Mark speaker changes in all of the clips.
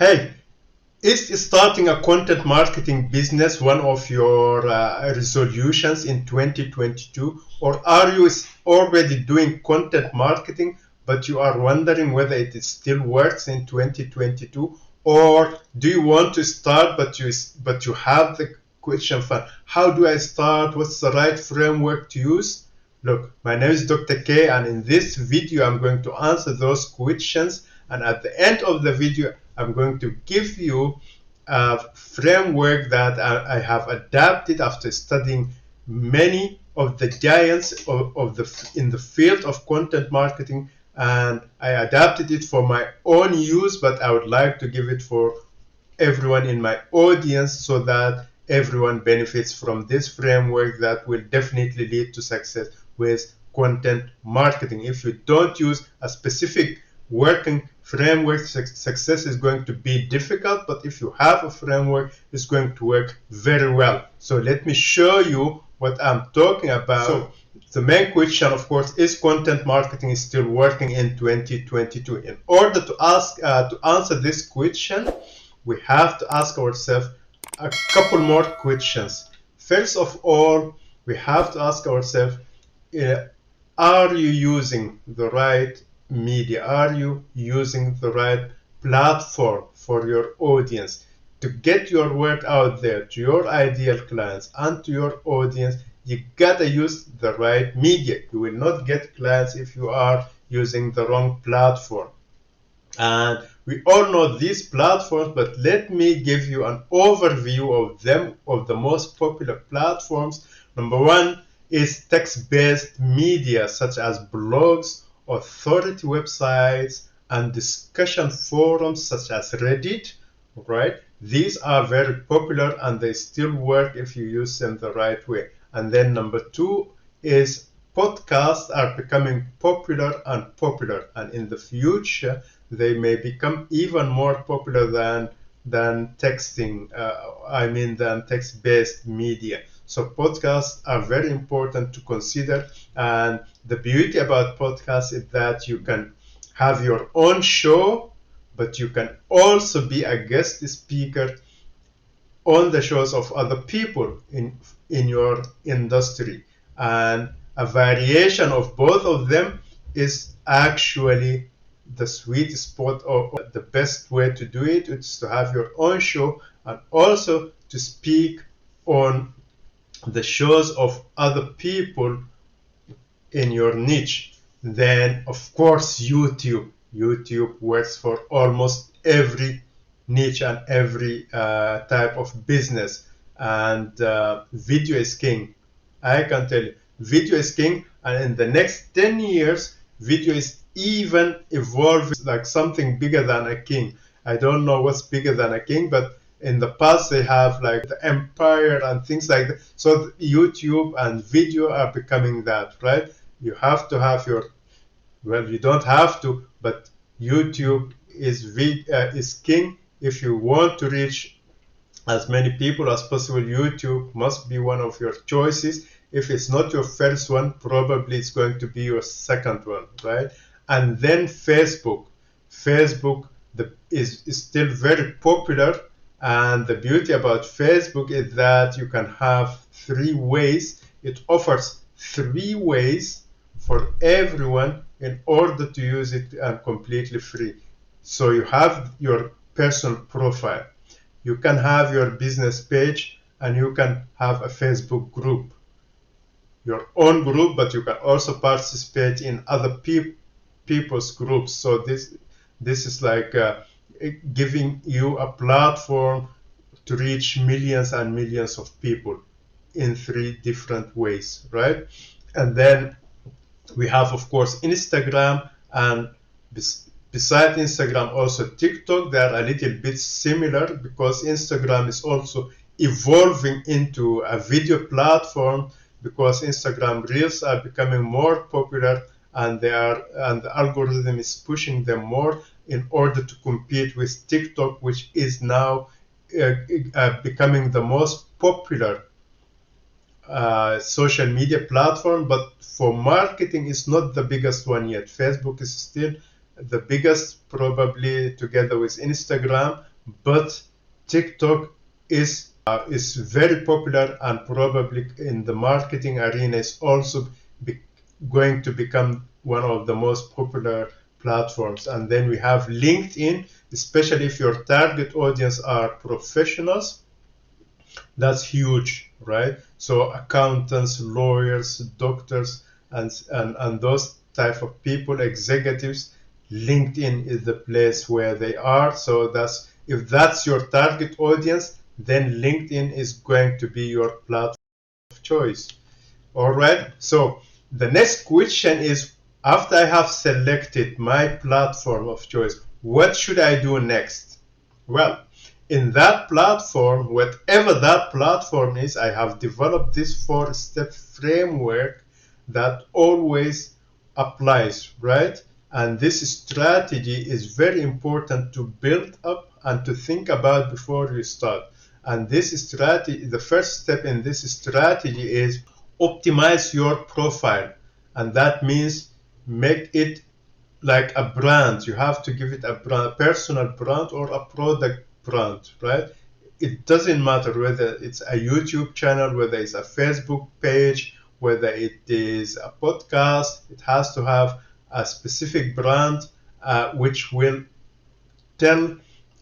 Speaker 1: Hey, is starting a content marketing business one of your resolutions in 2022, or are you already doing content marketing but you are wondering whether it still works in 2022, or do you want to start but you have the question for how do I start? What's the right framework to use? Look, my name is Dr. K, and in this video I'm going to answer those questions, and at the end of the video I'm going to give you a framework that I have adapted after studying many of the giants in the field of content marketing, and I adapted it for my own use, but I would like to give it for everyone in my audience so that everyone benefits from this framework that will definitely lead to success with content marketing. If you don't use a specific working framework, success is going to be difficult, but if you have a framework, it's going to work very well. So let me show you what I'm talking about. So the main question, of course, is content marketing still working in 2022? In order to answer this question, we have to ask ourselves a couple more questions. First of all, we have to ask ourselves, are you using the right media? Are you using the right platform for your audience? To get your work out there to your ideal clients and to your audience, you gotta use the right media. You will not get clients if you are using the wrong platform. And we all know these platforms, but let me give you an overview of them, of the most popular platforms. Number one is text-based media such as blogs, authority websites, and discussion forums such as Reddit, right? These are very popular and they still work if you use them the right way. And then number two is podcasts are becoming popular, and in the future they may become even more popular than texting. Than text-based media. So podcasts are very important to consider, and the beauty about podcasts is that you can have your own show, but you can also be a guest speaker on the shows of other people in your industry. And a variation of both of them is actually the sweet spot, or the best way to do it. It's to have your own show and also to speak on the shows of other people in your niche. Then of course YouTube works for almost every niche and every type of business, and video is king. I can tell you, video is king, and in the next 10 years video is even evolving like something bigger than a king. I don't know what's bigger than a king, but in the past they have like the empire and things like that. So YouTube and video are becoming that, right? You have to have you don't have to, but YouTube is king. If you want to reach as many people as possible, YouTube must be one of your choices. If it's not your first one, probably it's going to be your second one, right? And then Facebook is still very popular, and the beauty about Facebook is that you can have 3 ways. It offers 3 ways for everyone in order to use it, and completely free. So you have your personal profile, you can have your business page, and you can have a Facebook group, your own group, but you can also participate in other people's groups. So this is like giving you a platform to reach millions and millions of people in 3 different ways, right? And then we have, of course, Instagram, and beside Instagram also TikTok. They are a little bit similar because Instagram is also evolving into a video platform, because Instagram Reels are becoming more popular, and the algorithm is pushing them more in order to compete with TikTok, which is now becoming the most popular social media platform. But for marketing, it's not the biggest one yet. Facebook is still the biggest, probably together with Instagram, but TikTok is very popular, and probably in the marketing arena is also going to become one of the most popular platforms. And then we have LinkedIn, especially if your target audience are professionals. That's huge, right? So accountants, lawyers, doctors, and those type of people, executives, LinkedIn is the place where they are. So that's, if that's your target audience, then LinkedIn is going to be your platform of choice. All right. So the next question is, after I have selected my platform of choice, what should I do next? Well, in that platform, whatever that platform is, I have developed this 4-step framework that always applies, right? And this strategy is very important to build up and to think about before you start. And this strategy, the first step in this strategy is optimize your profile. And that means make it like a brand. You have to give it a brand, personal brand or a product brand, right? It doesn't matter whether it's a YouTube channel, whether it's a Facebook page, whether it is a podcast. It has to have a specific brand which will tell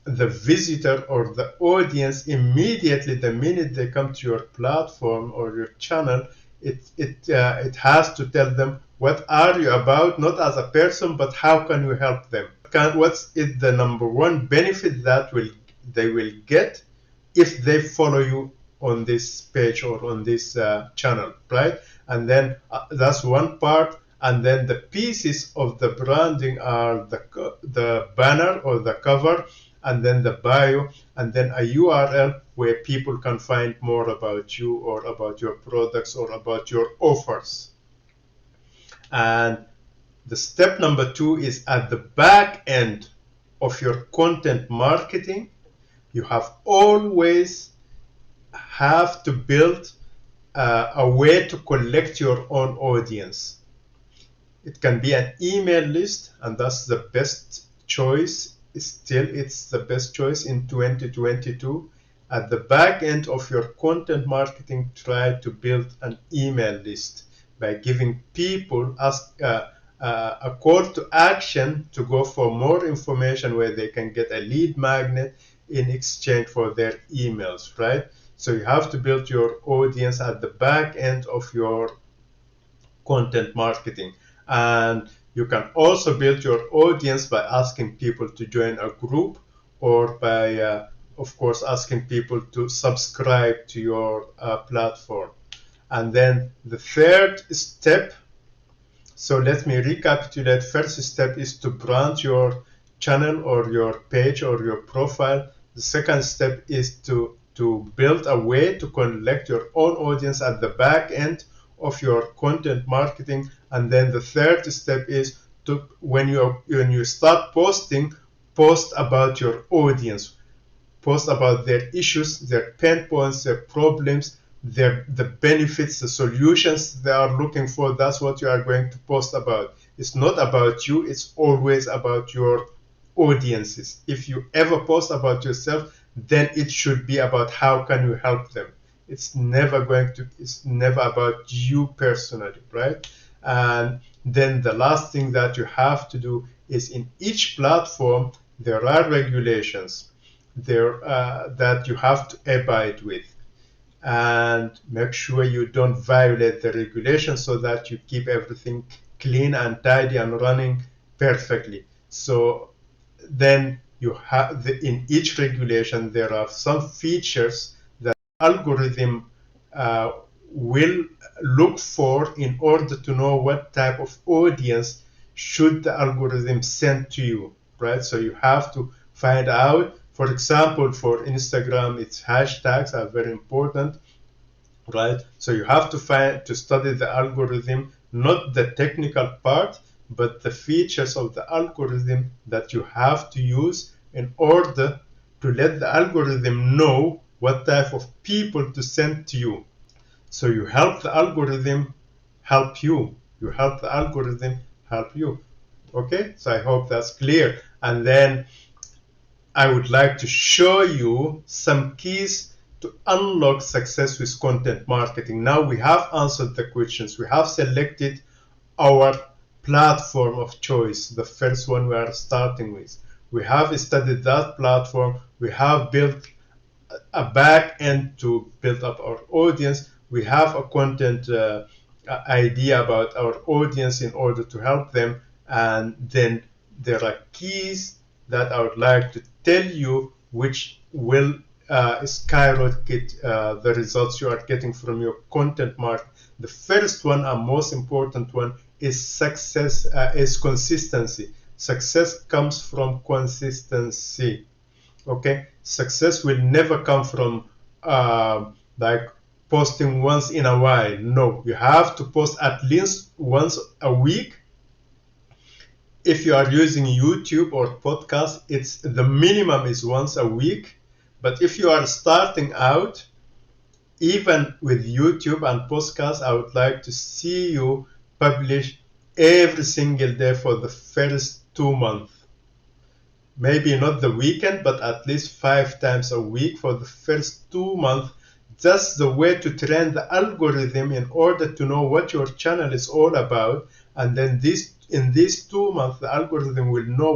Speaker 1: the visitor or the audience immediately the minute they come to your platform or your channel. It has to tell them what are you about, not as a person, but how can you help them. What's it the number one benefit that they will get if they follow you on this page or on this channel, right? And then that's one part. And then the pieces of the branding are the banner or the cover, and then the bio, and then a URL where people can find more about you or about your products or about your offers. And the step number 2 is at the back end of your content marketing. You always have to build a way to collect your own audience. It can be an email list, and that's the best choice. It's the best choice in 2022. At the back end of your content marketing, try to build an email list by giving people a call to action to go for more information, where they can get a lead magnet in exchange for their emails, right? So you have to build your audience at the back end of your content marketing. And you can also build your audience by asking people to join a group, or by, of course, asking people to subscribe to your platform. And then the third step, so let me recapitulate. First step is to brand your channel or your page or your profile. The second step is to build a way to collect your own audience at the back end of your content marketing. And then the third step is to, when you start posting, post about your audience, post about their issues, their pain points, their problems, the benefits, the solutions they are looking for. That's what you are going to post about. It's not about you, it's always about your audiences. If you ever post about yourself, then it should be about how can you help them. It's never about you personally, right? And then the last thing that you have to do is, in each platform there are regulations there that you have to abide with, and make sure you don't violate the regulations, so that you keep everything clean and tidy and running perfectly. So then you have in each regulation there are some features that algorithm will look for in order to know what type of audience should the algorithm send to you, right? So you have to find out. For example, for Instagram, its hashtags are very important, right? So you have to study the algorithm, not the technical part, but the features of the algorithm that you have to use in order to let the algorithm know what type of people to send to you. So you help the algorithm help you. You help the algorithm help you. Okay, so I hope that's clear. And then I would like to show you some keys to unlock success with content marketing. Now we have answered the questions. We have selected our platform of choice, the first one we are starting with. We have studied that platform. We have built a back end to build up our audience. We have a content idea about our audience in order to help them. And then there are keys that I would like to tell you which will skyrocket the results you are getting from your content marketing. The first one and most important one is success, is consistency. Success comes from consistency. Okay, success will never come from like posting once in a while. No, you have to post at least once a week. If you are using YouTube or podcast, it's the minimum is once a week. But if you are starting out, even with YouTube and podcast, I would like to see you publish every single day for the first 2 months. Maybe not the weekend, but at least 5 times a week for the first 2 months. That's the way to train the algorithm in order to know what your channel is all about. And then in these 2 months, the algorithm will know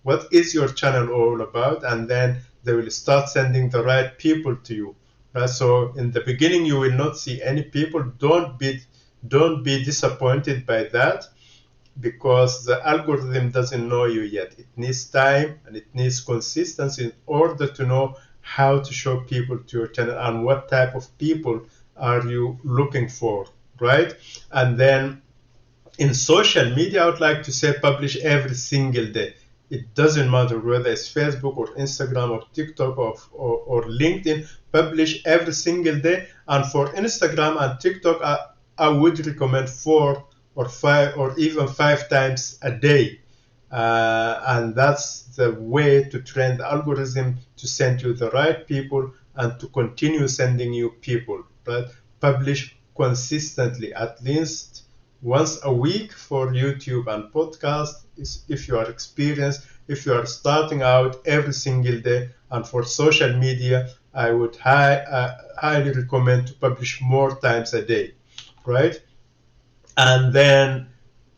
Speaker 1: what is your channel all about, and then they will start sending the right people to you. Right? So in the beginning, you will not see any people. Don't be disappointed by that, because the algorithm doesn't know you yet. It needs time and it needs consistency in order to know how to show people to your channel and what type of people are you looking for, right? And then in social media, I would like to say publish every single day. It doesn't matter whether it's Facebook or Instagram or TikTok or LinkedIn. Publish every single day. And for Instagram and TikTok, I would recommend 4 or 5 or even 5 times a day. And that's the way to train the algorithm to send you the right people and to continue sending you people. Right? Publish consistently, at least once a week for YouTube and podcast if you are experienced. If you are starting out, every single day. And for social media, I would highly recommend to publish more times a day, right? And then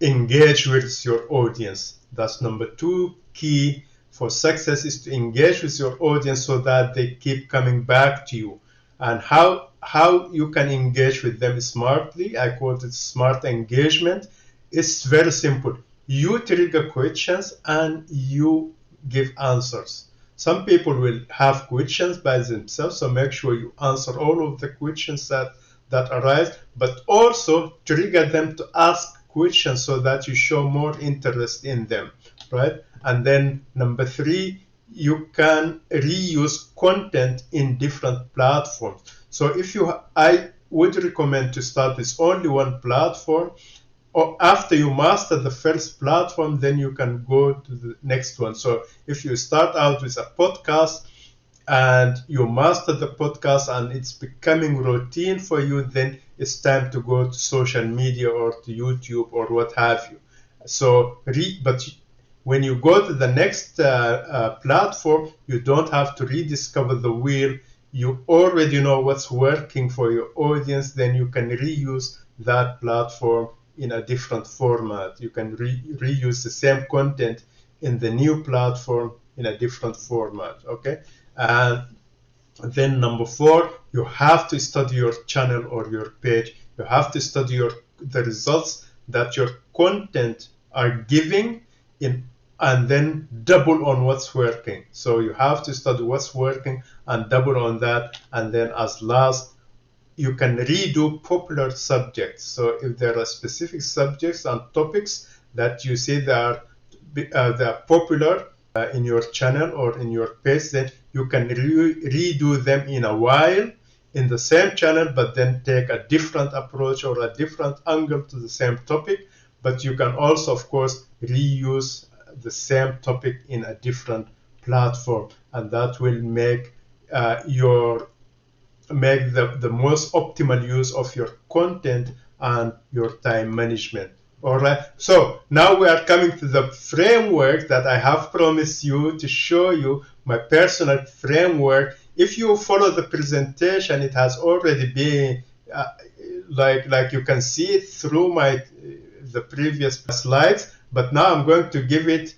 Speaker 1: engage with your audience. That's number 2 key for success, is to engage with your audience so that they keep coming back to you. And how you can engage with them smartly, I call it smart engagement. It's very simple. You trigger questions and you give answers. Some people will have questions by themselves, so make sure you answer all of the questions that arise, but also trigger them to ask questions so that you show more interest in them, right? And then number 3, you can reuse content in different platforms. So I would recommend to start with only one platform, or after you master the first platform, then you can go to the next one. So if you start out with a podcast and you master the podcast and it's becoming routine for you, then it's time to go to social media or to YouTube or what have you. So, but when you go to the next platform, you don't have to rediscover the wheel. You already know what's working for your audience. Then you can reuse that platform in a different format. You can reuse the same content in the new platform in a different format. Okay. And then number 4, you have to study your channel or your page. You have to study the results that your content are giving and then double on what's working. So you have to study what's working and double on that. And then as last, you can redo popular subjects. So if there are specific subjects and topics that you see they are popular in your channel or in your page, then you can redo them in a while in the same channel, but then take a different approach or a different angle to the same topic. But you can also, of course, reuse the same topic in a different platform, and that will make the most optimal use of your content and your time management. All right. So now we are coming to the framework that I have promised you to show you, my personal framework. If you follow the presentation, it has already been like you can see it through the previous slides. But now I'm going to give it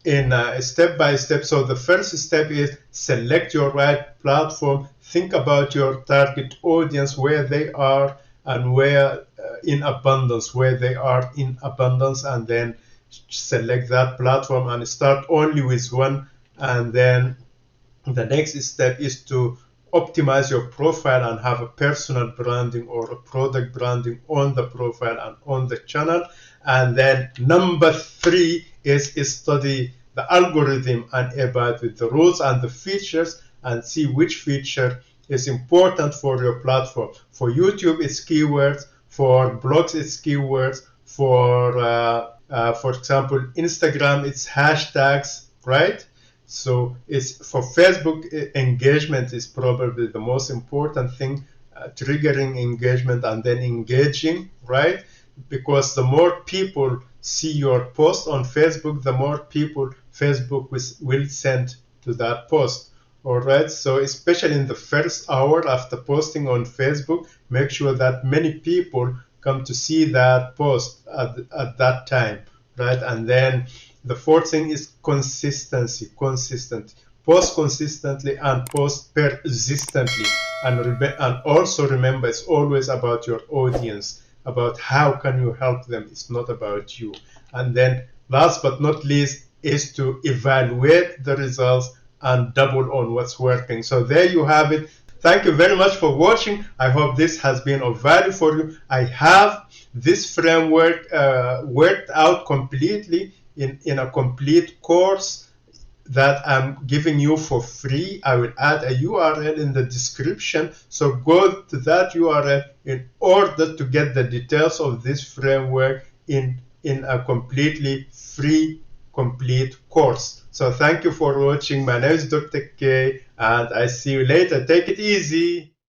Speaker 1: in step by step. So the first step is select your right platform. Think about your target audience, where they are and where in abundance, where they are in abundance, and then select that platform and start only with one. And then the next step is to optimize your profile and have a personal branding or a product branding on the profile and on the channel. And then number 3 is study the algorithm and abide with the rules and the features and see which feature is important for your platform. For YouTube, it's keywords. For blogs, it's keywords. For example, Instagram, it's hashtags, right? So it's for Facebook, engagement is probably the most important thing, triggering engagement and then engaging, right? Because the more people see your post on Facebook, the more people Facebook will send to that post. All right. So especially in the first hour after posting on Facebook, make sure that many people come to see that post at that time, right? And then the fourth thing is consistency. Post consistently and post persistently. And also remember, it's always about your audience, about how can you help them. It's not about you. And then last but not least is to evaluate the results and double on what's working. So there you have it. Thank you very much for watching. I hope this has been of value for you. I have this framework worked out completely in a complete course that I'm giving you for free. I will add a URL in the description. So go to that URL in order to get the details of this framework in a completely free, complete course. So thank you for watching. My name is Dr. K, and I see you later. Take it easy.